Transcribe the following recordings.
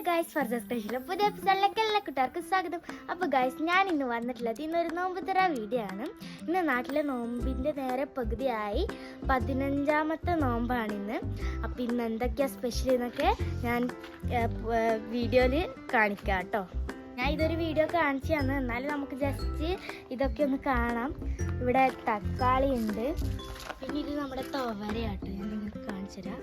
Guys ഫർദ special പുതിയ എപ്പിസോഡിലേക്ക് എല്ലാ കുട്ടികൾക്കും സ്വാഗതം. അപ്പോൾ ഗൈസ് ഞാൻ ഇന്ന് വന്നിട്ടുള്ളത് ഇന്നൊരു നോമ്പ് തുറ വീഡിയോ ആണ്. ഇന്ന് നാട്ടിലെ നോമ്പിൻ്റെ നേരെ പകുതിയായി 15ാമത്തെ നോമ്പാണിന്ന്. അപ്പോൾ ഇന്ന് എന്തൊക്കെയാണ് സ്പെഷ്യൽ എന്നൊക്കെ ഞാൻ വീഡിയോയിൽ കാണിക്കാം കേട്ടോ. ഞാൻ ഇതൊരു വീഡിയോ കാണിച്ചു തന്നു, എന്നാലും നമുക്ക് ജസ്റ്റ് ഇതൊക്കെ ഒന്ന് കാണാം. ഇവിടെ തക്കാളി ഉണ്ട്, പിന്നെ ഇത് നമ്മുടെ തുവരയാട്ടോ, ഞാൻ നിങ്ങൾക്ക് കാണിച്ചു തരാം.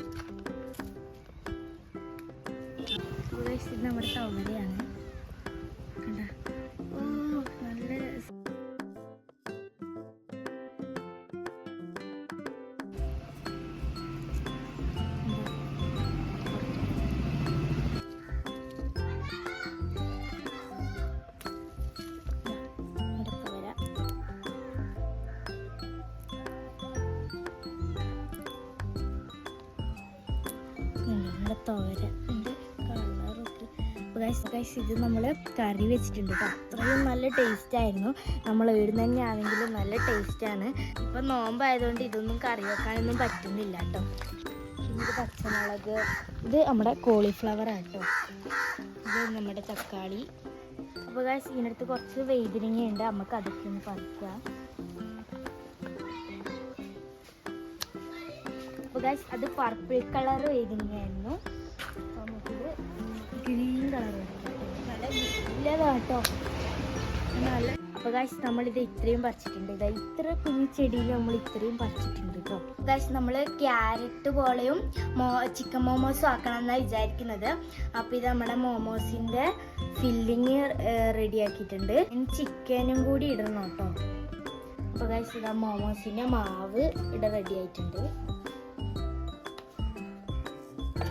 ഇത് നമ്മുടെ തുവരയാണ്, കണ്ട. ഓ നല്ല തോര ഉണ്ട് കളറൊക്കെ. ഗൈസ് ഇത് നമ്മൾ കറി വെച്ചിട്ടുണ്ട് കേട്ടോ. അത്രയും നല്ല ടേസ്റ്റ് ആയിരുന്നു. നമ്മൾ ഇവിടുന്ന് തന്നെ ആണെങ്കിലും നല്ല ടേസ്റ്റാണ്. ഇപ്പം നോമ്പായതുകൊണ്ട് ഇതൊന്നും കറി വെക്കാനൊന്നും പറ്റുന്നില്ല കേട്ടോ. പിന്നെ ഇത് പച്ചമുളക്, ഇത് നമ്മുടെ കോളിഫ്ലവർ ആട്ടോ, ഇത് നമ്മുടെ തക്കാളി. അപ്പോൾ ഗൈസ് ഇതിനടുത്ത് കുറച്ച് വഴുതനങ്ങയുണ്ട്, നമുക്ക് അതൊക്കെ ഒന്ന് പറിക്കാം. അപ്പോൾ ഗൈസ് അത് പർപ്പിൾ കളർ വഴുതനങ്ങയായിരുന്നു, നമുക്കിത് ഗ്രീൻ കളർ നല്ല നല്ലതാട്ടോ, നല്ല. അപ്പോൾ ഗൈസ് നമ്മളിത് ഇത്രയും പറിച്ചിട്ടുണ്ട്. ഇതാ ഇത്ര കുഞ്ഞു ചെടിയിൽ നമ്മൾ ഇത്രയും പറിച്ചിട്ടുണ്ട് കേട്ടോ. ഗൈസ് നമ്മൾ ക്യാരറ്റ് പോലെയും ചിക്കൻ മോമോസും ആക്കണം എന്നാണ് വിചാരിക്കുന്നത്. അപ്പോൾ ഇത് നമ്മുടെ മോമോസിൻ്റെ ഫില്ലിങ് റെഡിയാക്കിയിട്ടുണ്ട്. ഇനി ചിക്കനും കൂടി ഇടണം കേട്ടോ. അപ്പോൾ ഗൈസ് ഇതാ മോമോസിൻ്റെ മാവ് ഇവിടെ റെഡി ആയിട്ടുണ്ട്.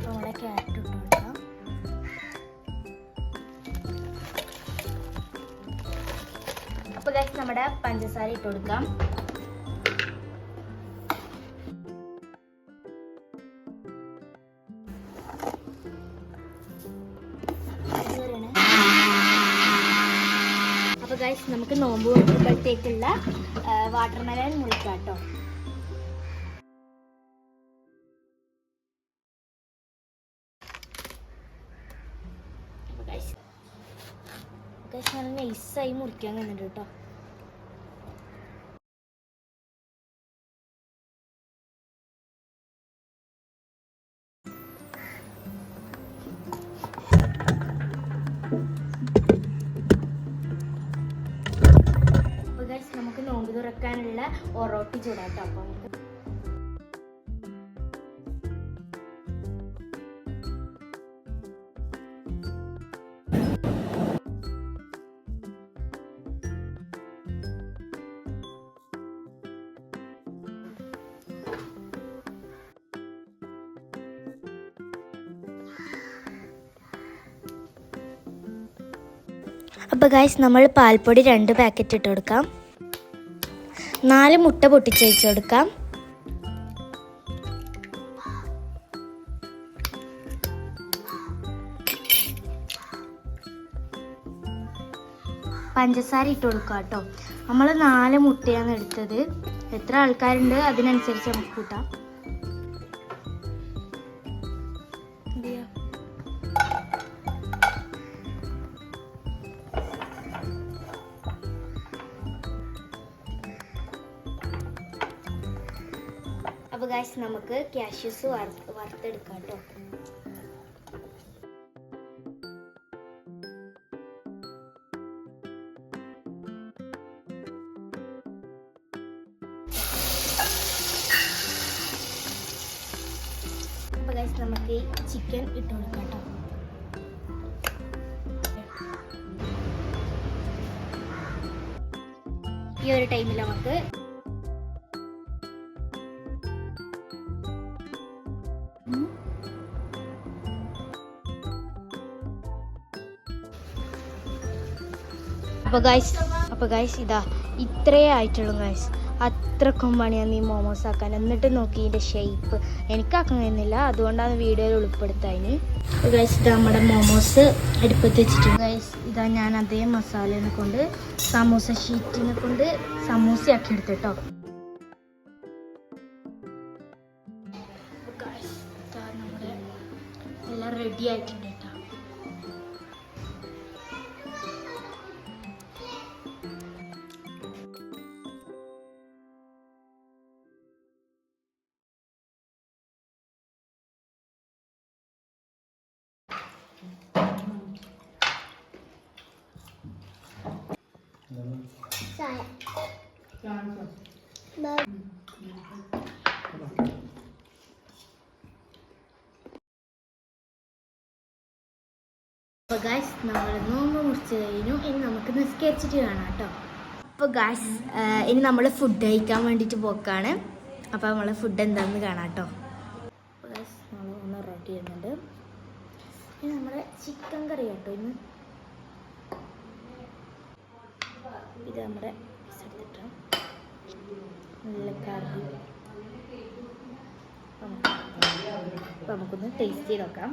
നമ്മുടെ ക്യാരറ്റ് ഇട്ട് കൊടുക്കാം. അപ്പോൾ ഗൈസ് നമ്മുടെ പഞ്ചസാര ഇട്ട് കൊടുക്കാം. അപ്പോൾ ഗൈസ് നമുക്ക് നോമ്പ് കൊടുക്കുമ്പോഴത്തേക്കുള്ള വാട്ടർമെലൺ മുറിക്കാം കേട്ടോ. നല്ല നൈസായി മുറിക്കാൻ കഴിഞ്ഞിട്ട് കേട്ടോ. അപ്പോൾ ഗൈസ് നമുക്ക് നോമ്പ് തുറക്കാനുള്ള ഒറോട്ടി ചൂടാട്ടോ. അപ്പോൾ നമുക്ക് അപ്പോൾ ഗൈസ് നമ്മൾ പാൽപ്പൊടി 2 പാക്കറ്റ് ഇട്ട് കൊടുക്കാം. 4 മുട്ട പൊട്ടിച്ചൊഴിച്ച് കൊടുക്കാം. പഞ്ചസാര ഇട്ട് കൊടുക്കാം കേട്ടോ. നമ്മൾ 4 മുട്ടയാണ് എടുത്തത്. എത്ര ആൾക്കാരുണ്ട് അതിനനുസരിച്ച് നമുക്ക് കൂട്ടാം. അപ്പോൾ ഗൈസ് നമുക്ക് കാഷ്യൂസ് വറുത്തെടുക്കാം കേട്ടോ. അപ്പോൾ ഗൈസ് നമുക്ക് ഈ ചിക്കൻ ഇട്ട് കൊടുക്കാം കേട്ടോ. ഈ ഒരു ടൈമിൽ നമുക്ക് അപ്പോൾ ഗൈസ് ഇതാ ഇത്രയേ ആയിട്ടുള്ളൂ ഗൈസ്. അത്രക്കും പണിയാണ് ഈ മോമോസ് ആക്കാൻ. എന്നിട്ട് നോക്കി ഇതിൻ്റെ ഷേപ്പ് എനിക്കാക്കാൻ കഴിയുന്നില്ല, അതുകൊണ്ടാണ് വീഡിയോയിൽ ഉൾപ്പെടുത്താന്. അപ്പോൾ ഗൈസ് ഇതാ നമ്മുടെ മോമോസ് അടുപ്പത്ത് വെച്ചിട്ടുണ്ട് ഗൈസ്. ഇതാ ഞാൻ അതേ മസാലേനെ കൊണ്ട് സമൂസ ഷീറ്റിനെ കൊണ്ട് സമൂസയാക്കി എടുത്തിട്ടോ. നമ്മുടെ എല്ലാം റെഡി ആയിട്ടുണ്ട് കേട്ടോ. ചായ. അപ്പോൾ ഗായ്സ് നമ്മൾ നോമ്പ് മുറിച്ച് കഴിഞ്ഞു. ഇനി നമുക്ക് നിസ്കരിച്ചിട്ട് കാണാം കേട്ടോ. അപ്പോൾ ഗായ്സ് ഇനി നമ്മൾ ഫുഡ് കഴിക്കാൻ വേണ്ടിയിട്ട് പോക്കാണ്. അപ്പോൾ നമ്മൾ ഫുഡ് എന്താണെന്ന് കാണാം കേട്ടോ. അപ്പോൾ ഗായ്സ് നമ്മൾ ഒന്ന് റെഡി ചെയ്യുന്നുണ്ട്. ഇനി നമ്മുടെ ചിക്കൻ കറി കേട്ടോ. ഇന്ന് ഇത് നമ്മുടെ എടുത്തിട്ട് നല്ല കറി. അപ്പോൾ നമുക്കൊന്ന് ടേസ്റ്റ് ചെയ്ത് നോക്കാം.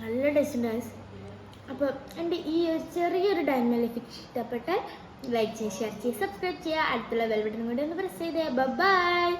നല്ല ടേസ്റ്റ് ഉണ്ട് ഗൈസ്. അപ്പോൾ എൻ്റെ ഈ ചെറിയൊരു ഡൈനാമിക് ഇഷ്ടപ്പെട്ടാൽ ലൈക്ക് ചെയ്യുക, ഷെയർ ചെയ്യുക, സബ്സ്ക്രൈബ് ചെയ്യുക. അടുത്തുള്ള ബെൽ ബട്ടൺ കൂടി ഒന്ന് പ്രസ് ചെയ്തേ. ബൈ.